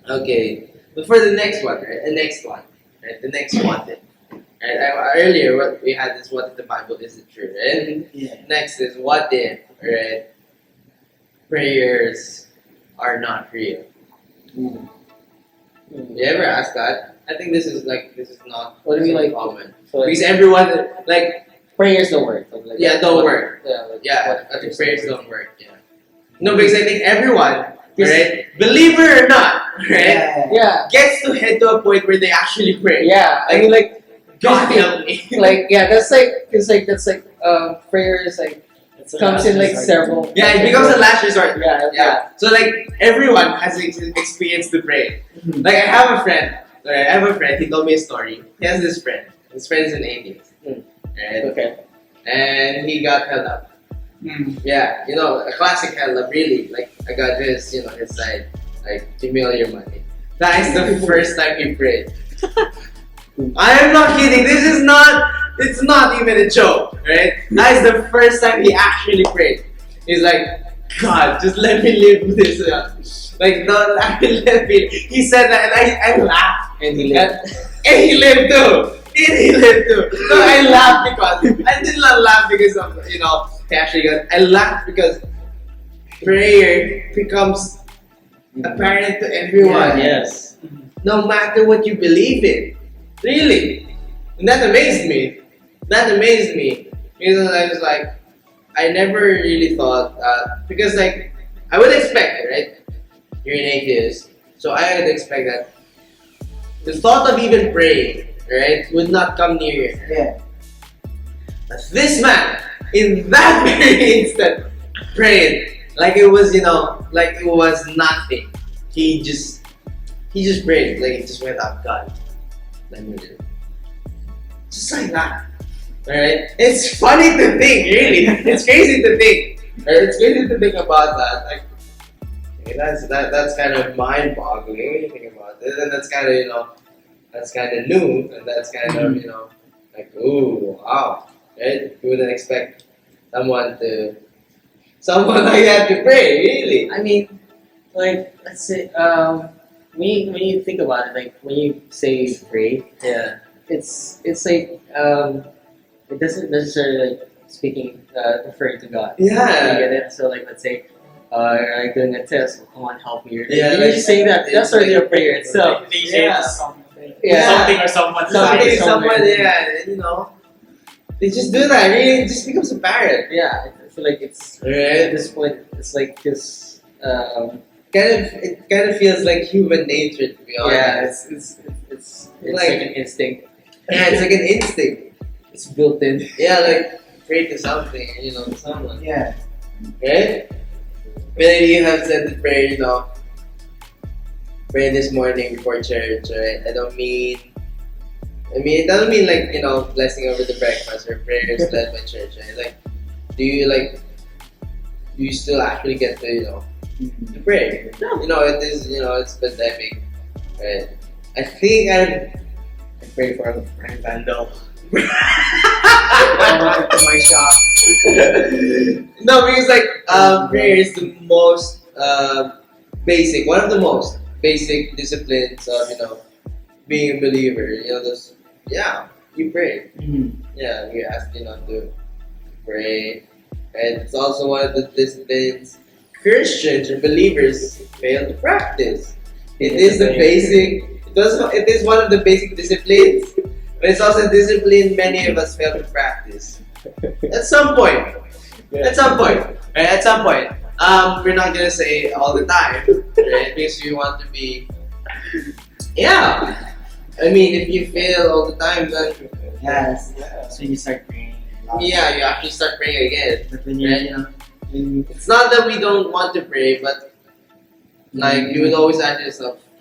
Okay, but for the next one, right? The next one, right? The next one. Right? Earlier, what we had is what if the Bible isn't true, right? Yeah. Next is what if, right? Prayers are not real. Mm. You ever ask that? I think this is not What do you so like? common So like, because everyone like prayers don't work. Something like yeah that. don't work. Yeah. Like, Yeah, what I think prayers prayers don't work. Yeah. No, because I think everyone, right, believer or not, right, Yeah. gets to head to a point where they actually pray. Yeah. I mean, like, God help me. like, yeah. That's like prayer is like comes in like several. Yeah, it becomes a last resort. Yeah. Yeah. So like everyone has experience to pray. Mhm. Like I have a friend. Right, I have a friend. He told me a story. He has this friend. His friend is an atheist. Mm. Right. Okay. And he got held up. Mm. Yeah, a classic held up. Really, like I got his side. Like, give me all your money. That is the first time he prayed. I am not kidding. It's not even a joke, right? That is the first time he actually prayed. He's like, God, just let me live this. Like, no, let me. He said that, and I laughed. And he lived. And he lived too. And he lived too. No, I laughed because I did not laugh because of he actually got. I laughed because prayer becomes apparent to everyone. Yes. No matter what you believe in. Really. And that amazed me. Because I was like, I never really thought that. Because, like, I would expect it, right? You're an atheist. So I would expect that the thought of even praying, right, would not come near you. Yeah. But this man, in that very instant, prayed like it was, like it was nothing. He just prayed, like it just went up, God, let me do it. Just like that. Alright? It's funny to think, really. It's crazy to think. Right? It's crazy to think about that. Like, okay, that's kind of mind-boggling when you think about it. And that's kind of, that's kind of new. And that's kind of, like, ooh, wow. Right? You wouldn't expect someone like that to pray, really. I mean, like, let's say, when you think about it, like when you say pray, Yeah. it's like it doesn't necessarily like speaking referring to God. Yeah. You get it? So like let's say you're like doing a test, come on help me. Yeah, You like- just say that. That's already a prayer itself. They say Yeah. it to something. Yeah. Something or someone. Something. Someone, yeah, they just do that. Really, it just becomes apparent. Yeah, I feel like it's at Right? this point it's like just It kind of feels like human nature, to be honest. yeah, it's Like- like an instinct. Yeah, it's like an instinct. It's built in. Yeah, like pray to something, to someone. Yeah. Right? Maybe you have said the prayer, pray this morning before church, right? It doesn't mean like, blessing over the breakfast or prayers led by church, right? Like, do you still actually get to, to pray? No. It is, it's pandemic, right? I think I pray for a friend Vandal. To my shop. No, because like prayer is the most basic, one of the most basic disciplines of being a believer. You pray. Yeah, you ask to pray, and it's also one of the disciplines Christians or believers fail to practice. It is the basic. It is one of the basic disciplines, but it's also a discipline many of us fail to practice. At some point. Right? At some point. We're not gonna say all the time, right? Because we want to be. Yeah. I mean, if you fail all the time, then Yes. So you start praying. yeah, you actually start praying again. But when you're It's not that we don't want to pray, but like you would always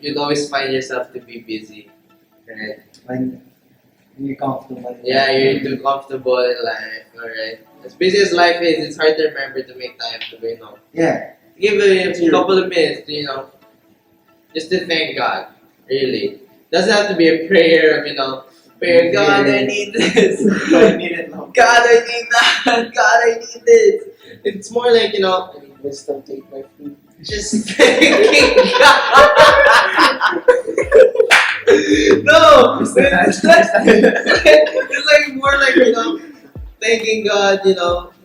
you'd always find yourself to be busy, right? when you're comfortable. Yeah, you're too comfortable in life, alright? As busy as life is, it's hard to remember to make time to Yeah. give a couple of minutes, just to thank God, really. Doesn't have to be a prayer of, prayer, God, I need this. I need it now. God, I need that. God, I need this. It's more like, Wisdom take my food. just thanking God. No, it's like more like thanking God,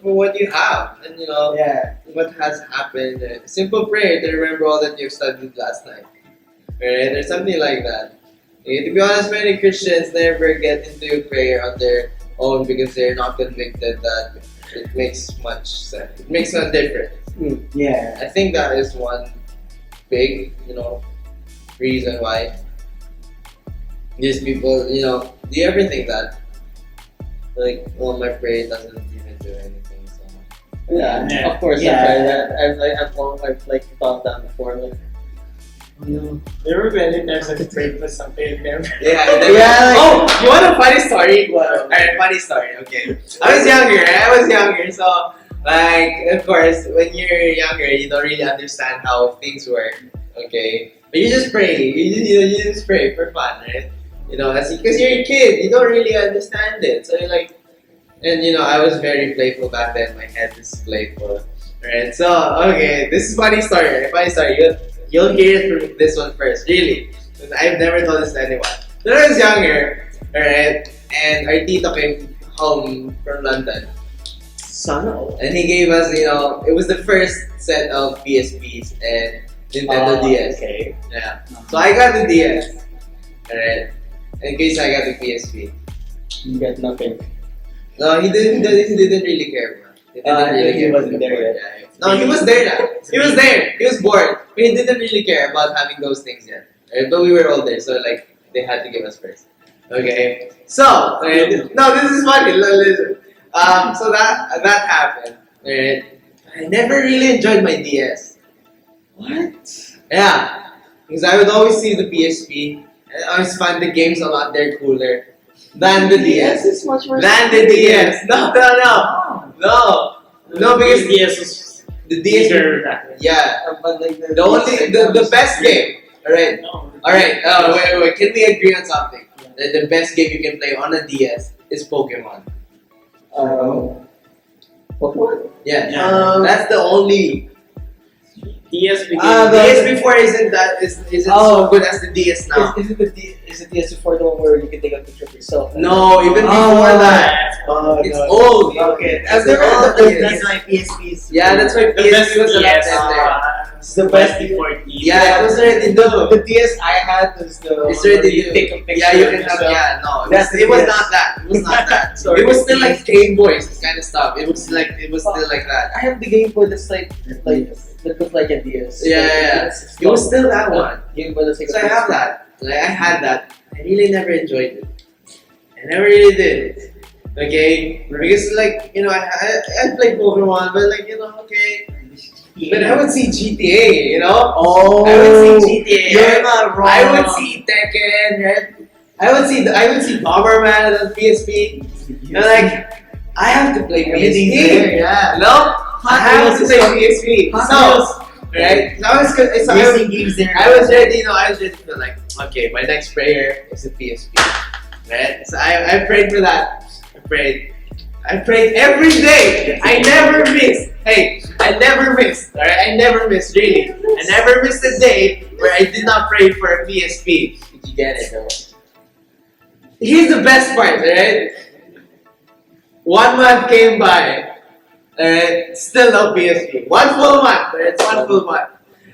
for what you have and Yeah. what has happened. Simple prayer to remember all that you've studied last night. Right? Or something like that. To be honest, many Christians never get into prayer on their own because they're not convicted that it makes much sense. It makes no difference. Yeah. I think that is one big, reason why these people, do you ever think that? Like, well, my prayer doesn't even do anything, so. Yeah. Yeah. Of course. Yeah. I've thought that before. Like, There were many times I prayed for something and never. Yeah, Yeah, like- oh, you want a funny story? Wow. Alright, funny story, okay. I was younger, so, like, of course, when you're younger, you don't really understand how things work, okay? But you just pray, you just pray for fun, right? Because you're a kid, you don't really understand it. So you're like, and I was very playful back then. My head is playful, right? So okay, this is funny story. You'll hear it from this one first, really. I've never told this to anyone. When I was younger, alright, and our tito came home from London, Sana. and he gave us, it was the first set of PSPs and Nintendo DS. Okay. Yeah. So I got the DS. Alright. In case I got the PSP. You get nothing. No, he didn't really care, bro. He didn't really he care. wasn't there yet. Yeah. No, he was there now. He was there. He was bored. But he didn't really care about having those things yet. Right? But we were older, so like they had to give us first. Okay. So, no, this is funny. Listen. So that happened. Right? I never really enjoyed my DS. What? Yeah, because I would always see the PSP. And I always find the games a lot there cooler than the DS. is much worse. Than the DS. No, because DS was the DS. bigger back then. Yeah, But like the best game. All right. No. All right. Wait. Can we agree on something? The best game you can play on a DS is Pokemon. Pokemon. Yeah. Yeah. That's the only. DS became. Ah, DS before isn't so good as the DS now. Is it the DS before the one where you can take a picture of yourself? No, even before that. It's old. Okay. That's There are the the- That's why PSPs. Yeah, that's why The best PSP was a lot DS. better. It's the best before DS. Yeah, it was already done. The DS I had was the It's where already you done. take a picture. Yeah, you of can have. yourself. Yeah, no, That's it was the not that. It was not that. Sorry. It was still like Game Boys kind of stuff. It was still like that. I have the Game Boy that's like that looks like a DS. Yeah. It was still that one. Game Boy that's like So I have that. Like I had that. I really never enjoyed it. I never really did. Okay, because like I played Pokemon, but like okay. But I would see GTA, Oh, I would see GTA. You're not wrong. I would see Tekken, right? I would see Bomberman on PSP. And like, I have to play Everything's PSP. there, yeah. No, I have to Wheels play is PSP. Hot So, right? So I was, Racing games there. I was ready. I was ready to like, okay, my next prayer is a PSP, right? So I prayed for that. I prayed every day. I never missed. Hey, I never missed. Alright, I never missed. Really, I never missed a day where I did not pray for a PSP. Did you get it though? Here's the best part, alright? 1 month came by, alright? Still no PSP. 1 full month, alright? It's 1 full month.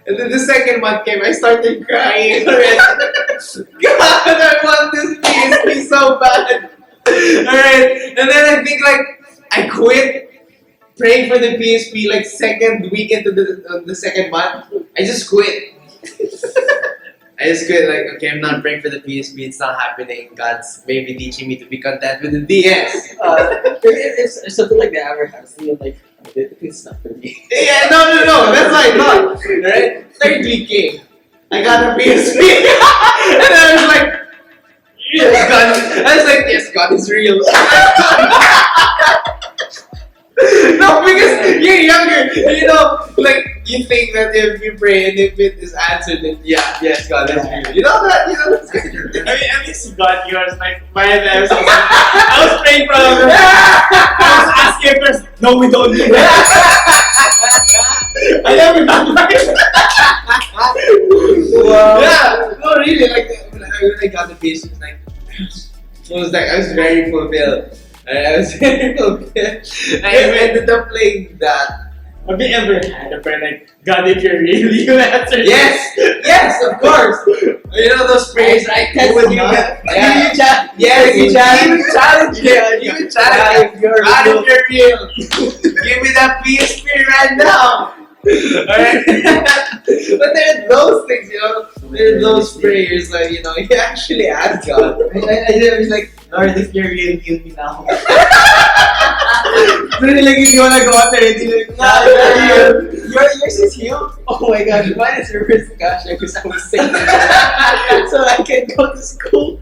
And then the second month came, I started crying already. God, I want this PSP so bad. Alright, and then I think like I quit praying for the PSP like second week into the second month. I just quit. I just quit like okay, I'm not praying for the PSP. It's not happening. God's maybe teaching me to be content with the DS. It's something like that ever happens to you, like it's not for me. Yeah, no. That's what I thought. Right? Third week came. I got a PSP, and I was like. Yes, God. I was like, yes, God is real. No, because you're younger, like you think that if you pray and if it is answered, then yes, God is real. You know that, that's good. At least you got yours. Like my life. I was praying for them. I was asking first. No, we don't need that. I never got mine. wow. Yeah, no, really. Like when I got the piece, it was like I was very fulfilled. I was very fulfilled. I ended up playing that. Have you ever had a friend like, God, if you're real, you answer Yes, yes, of course. You know those prayers, right? That's When you not- get, Yeah. yes, You challenge- even challenge it. Yeah. Even challenge it. You're God, real. if you're real, give me that PSP right now. Alright? But there are those things, you know. There are those prayers like, you know, you actually ask God. I was like, Lord, if you're real, heal me now. So like if you wanna go out there and do like, Yours is healed? Oh my gosh, mine is reverse gosh, because I was sick. So I can go to school.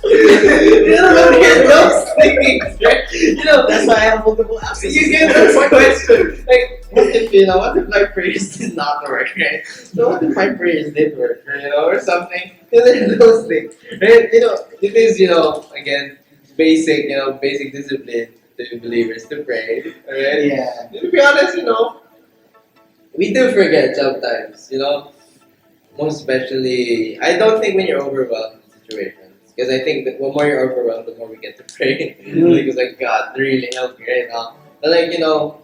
you know, get those things, right? You know, That's why I have multiple apps. you get those questions. Like, what if, you know, what if my prayers did not work, right? So what if my prayers did work, you know, or something? You know, there are those things, right? You know, it is, you know, again, basic, you know, basic discipline to believers to pray, alright? Yeah. To be honest, you know, we do forget sometimes, you know, most especially, I don't think when you're overwhelmed in situations. Because I think that the more you're overwhelmed, the more we get to pray. Because like, God, really help me right now. But like, you know,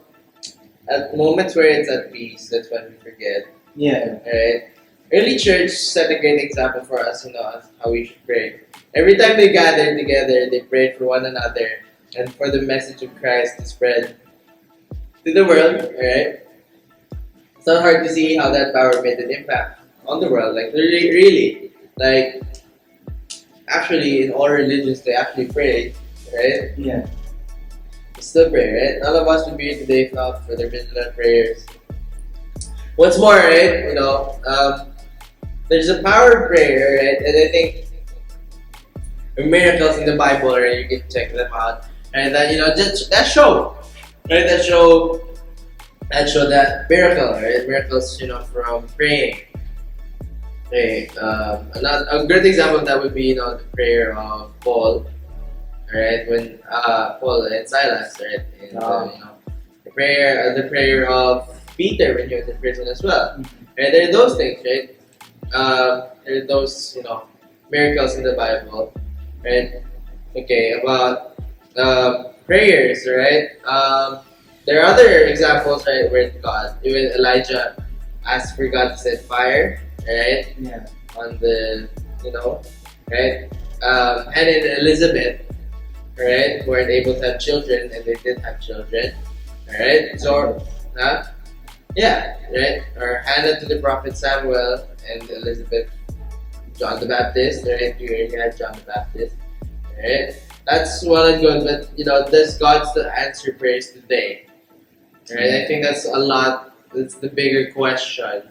at moments where it's at peace, that's when we forget. Yeah. Alright? Early church set a great example for us, you know, as how we should pray. Every time they gathered together, they prayed for one another and for the message of Christ to spread to the world, alright? It's not hard to see how that power made an impact on the world. Like, really. Like, actually, in all religions, they actually pray, right? Yeah. They still pray, right? None of us would be here today if not for their vigilant prayers. What's more, right? You know, there's a power of prayer, right? And I think the miracles in the Bible, right? You can check them out, and that, you know, just that show, right? That show that miracle, right? Miracles, you know, from praying. Okay, a great example of that would be, you know, the prayer of Paul, right? When Paul and Silas, right? And, you know, the prayer of Peter when he was in prison as well. Right? There are those things, right? There are those, you know, miracles in the Bible, right? Okay, about prayers, right? There are other examples, right, where God, even Elijah asked for God to send fire, right? Yeah. On the, you know, right? And in Elizabeth, right, who weren't able to have children, and they did have children, right? So, yeah, right? Or Hannah to the prophet Samuel, and Elizabeth, John the Baptist, right? You had John the Baptist, right? That's well and good, but, you know, does God still answer prayers today? Right? I think that's a lot. That's the bigger question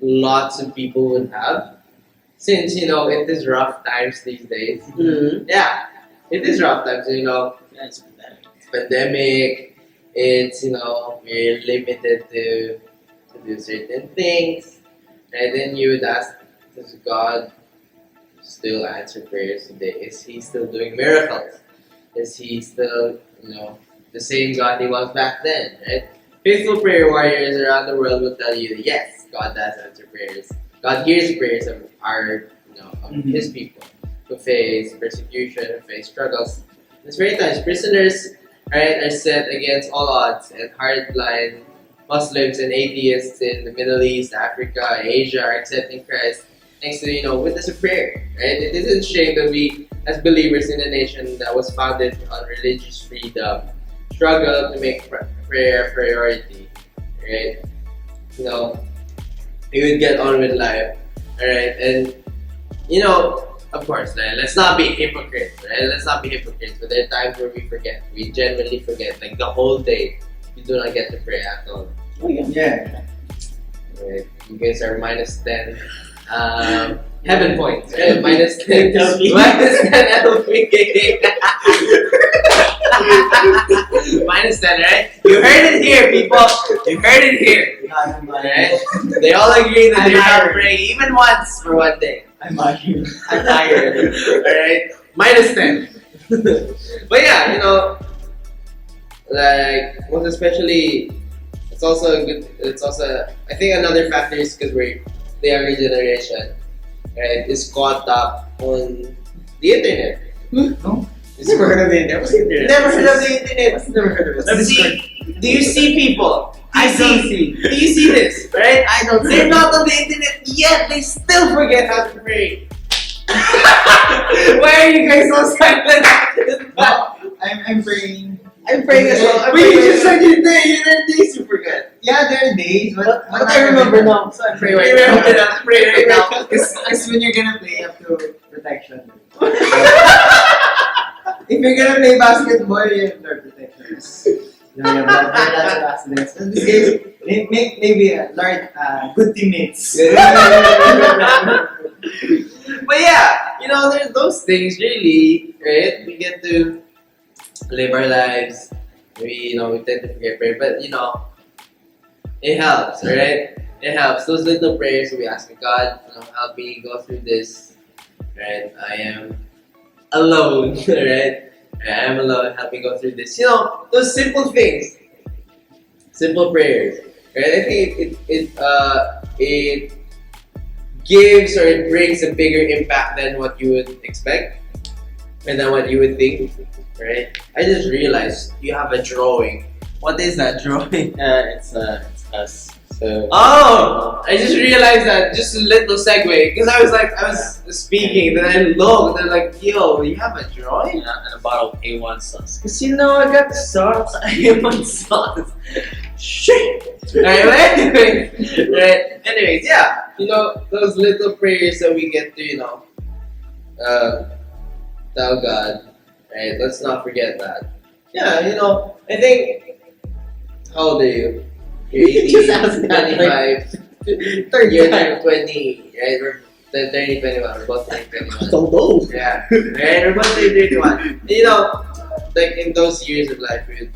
lots of people would have, since, you know, it is rough times these days. Yeah, it is rough times. You know, That's pathetic. it's pandemic. It's, you know, we're limited to do certain things, and then you would ask, does God still answer prayers today? Is He still doing miracles? Is He still, you know, the same God He was back then? Right? Faithful prayer warriors around the world will tell you that yes, God does answer prayers. God hears prayers of our, you know, of His people who face persecution, who face struggles. It's very times prisoners, right, are set against all odds, and hard-line Muslims and atheists in the Middle East, Africa, Asia are accepting Christ thanks to, you know, witness of prayer. Right? It isn't a shame that we, as believers in a nation that was founded on religious freedom, struggle to make prayer a priority. Right? You know, we would get on with life. Alright? And, you know, of course, let's not be hypocrites, right? Let's not be hypocrites, but there are times where we forget. We genuinely forget. Like the whole day, we do not get to pray at all. Yeah. Right? You guys are minus 10 heaven points, right? Minus 10 LP. Minus 10 LP. Minus 10, right? You heard it here, people. You heard it here. Right? They all agree that I'm they're not tired. praying even once for one day. I'm tired. Alright? Minus 10. But yeah, you know, like, most especially it's also a good. It's also, I think, another factor is because we're the younger generation, right? Is caught up on the internet. No? It's Never heard of the internet. What's the internet? Never heard of the internet. Never heard of it. Do you see? Do you see people? I don't see. Do you see this? Right? I don't see. They're not on the internet yet. They still forget how to pray. Why are you guys so silent? I'm praying. I'm praying as well. But But you you just said you did. You didn't days you forget. Yeah, there are days, but I remember now. So I pray right now. Remember now. Pray right now. Because when you're gonna play, you have to protection. If you're gonna play basketball, you have Lord protectors. Yeah, but lots of accidents. In this case, maybe Lord, good teammates. But yeah, you know, there's those things really, right? We get to live our lives. Maybe, you know, we tend to forget prayer, but you know, it helps, right? It helps. Those little prayers we ask God, you know, help me go through this, right? I am alone, right? I am alone. Help me go through this. You know, those simple things, simple prayers, right? I think it gives or it brings a bigger impact than what you would expect and than what you would think, right? I just realized you have a drawing. What is that drawing? It's us. So Oh, I just realized that. Just a little segue, because I was speaking, then I looked, and like, yo, you have a drawing? and a bottle of A1 sauce. Cause you know I got sauce. I want sauce. Shit. Right. Anyway, right. Anyways, yeah. You know those little prayers that we get to, you know, tell God. Right. Let's not forget that. Yeah. You know, I think. How old are you? You're 18, Just ask that, 25, Third you're time. 20, right? We're 30, 21. We're both turning 21. Don't know. Yeah, right? We're both turning 31. You know, like in those years of life, you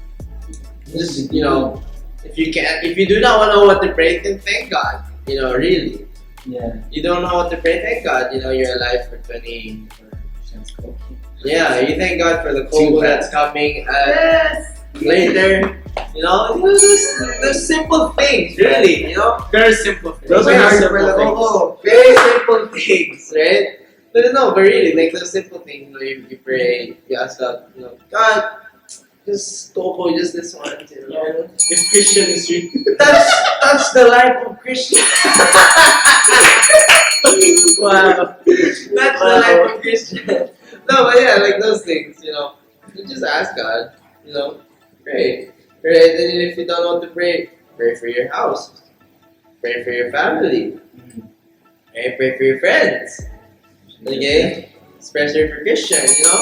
just, you know, if you do not want to know what to pray, then thank God. You know, really. Yeah. You don't know what to pray, thank God. You know, you're alive for 20. Yeah, you thank God for the cold that's coming later. You know, those simple things, really. You know, Very simple. those Very are simple simple things. very simple things, right? But really, like those simple things. You know, you pray, you ask God, you know, God, just go just this one. You know, If Christian is really that's the life of Christian. wow. That's the life of Christian. No, but yeah, like those things. You know, you just ask God. You know, pray. Right? And if you don't know what to pray, pray for your house. Pray for your family. Okay? Pray for your friends. Okay? Especially for Christians, you know?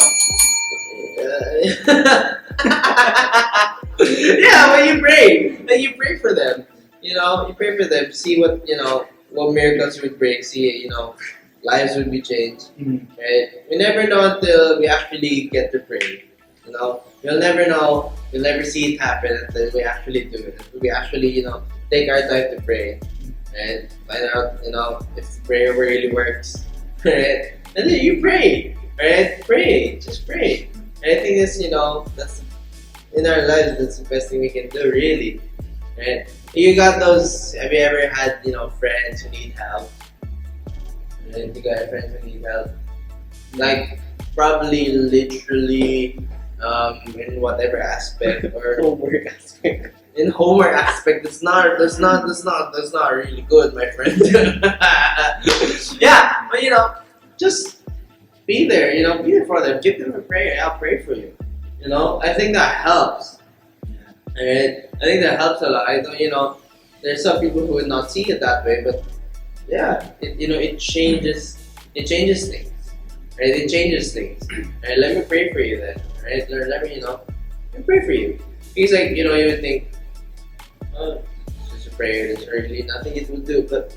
Yeah, when you pray. Then you pray for them. You know, you pray for them. See what, you know, what miracles would break. See, you know, lives would be changed. Right? We never know until we actually get to pray. You know? You'll never know. You'll never see it happen until we actually do it. Until we actually, you know, take our time to pray. And find out, you know, if prayer really works. Right? And then you pray. Right? Pray. Just pray. And I think that's, you know, that's in our lives, that's the best thing we can do, really. Right? You got those, have you ever had, you know, friends who need help? Right? You got friends who need help. Like, probably literally in whatever aspect or Homework aspect. in homework aspect, that's not really good, my friend. Yeah, but you know, just be there. You know, be there for them. Give them a prayer. I'll pray for you. You know, I think that helps. Alright, I think that helps a lot. I don't, you know, there's some people who would not see it that way, but yeah, it changes things. Right? It changes things. Right? Let me pray for you then. Right? Let me, you know, let me pray for you. Because like, you know, you would think, oh, it's just a prayer, there's really nothing it will do, but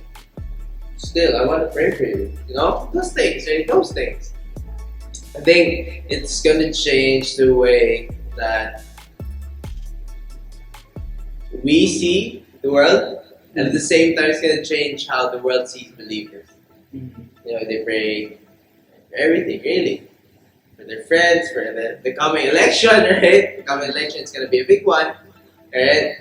still, I want to pray for you. You know? Those things, right? Those things. I think it's gonna change the way that we see the world, and at the same time, it's gonna change how the world sees believers. You know, they pray for everything, really. For their friends, for the coming election, right? The coming election is gonna be a big one, alright?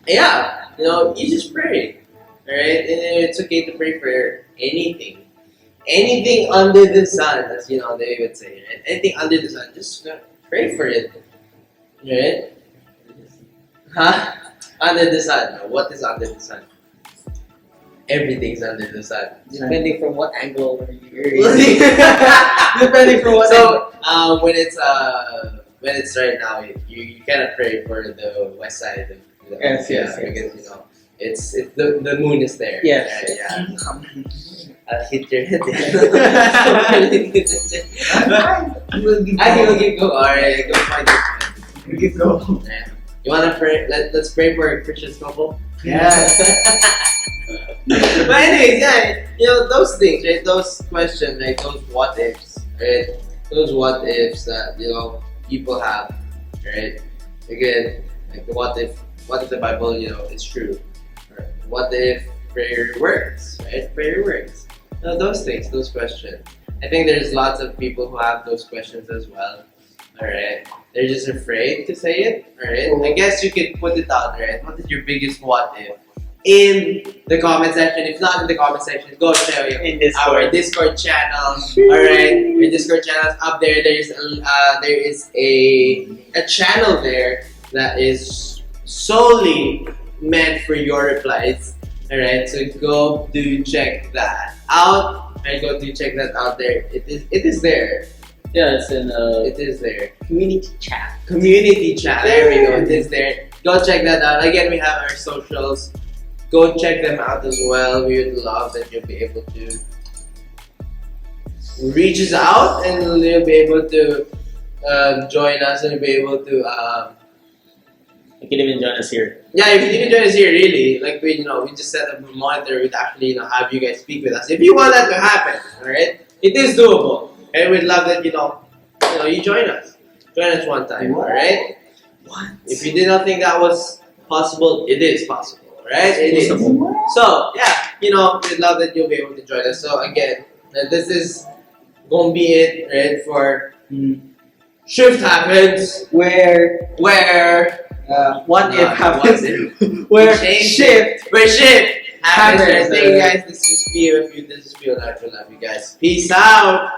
yeah, you just pray. Alright? And it's okay to pray for anything. Anything under the sun, as they would say, right? Anything under the sun, just pray for it. Right? Huh? Under the sun. What is under the sun? Everything's under the sun. Depending from what angle you're Depending from what. So when it's right now, you cannot pray for the west side of Yes, because it's the moon is there. Yes. Right, yeah. I'll hit your head. You will give I will keep going. Alright, go find it. You keep going. Yeah. You wanna pray? Let's pray for a Christian couple. Yeah. But anyways, yeah, those things, right? Those questions, right? Those what ifs, right? Those what ifs that people have, right? Again, like what if the Bible, is true? Or what if prayer works, right? Prayer works. Those things, those questions. I think there's lots of people who have those questions as well. Alright. They're just afraid to say it. Alright. I guess you could put it out, right? What is your biggest what if? In the comment section. If not in the comment section, go check In our Discord channel. Alright. Our Discord channel is up there. There is a channel there that is solely meant for your replies. Alright, so go do check that out. And go do check that out there. It is there. Yeah, it's in It is there. community chat. Community chat. There we go. It is there. Go check that out. Again, we have our socials. Go check them out as well. We would love that you'll be able to reach us out and you'll be able to join us and you'll be able to You can even join us here. yeah, if you didn't join us here, really, like we just set up a monitor. We'd actually, have you guys speak with us. If you want that to happen, all right, it is doable, and we'd love that you join us. Join us one time, all right. What? If you did not think that was possible, it is possible, all right? It is. Possible. So yeah, we'd love that you'll be able to join us. So again, this is gonna be it, right? For Shift Happens, Where what if happens? Where shift Where shift happens. Happens. Thank you guys. This is POF. This is PO Life. We love you guys. Peace out.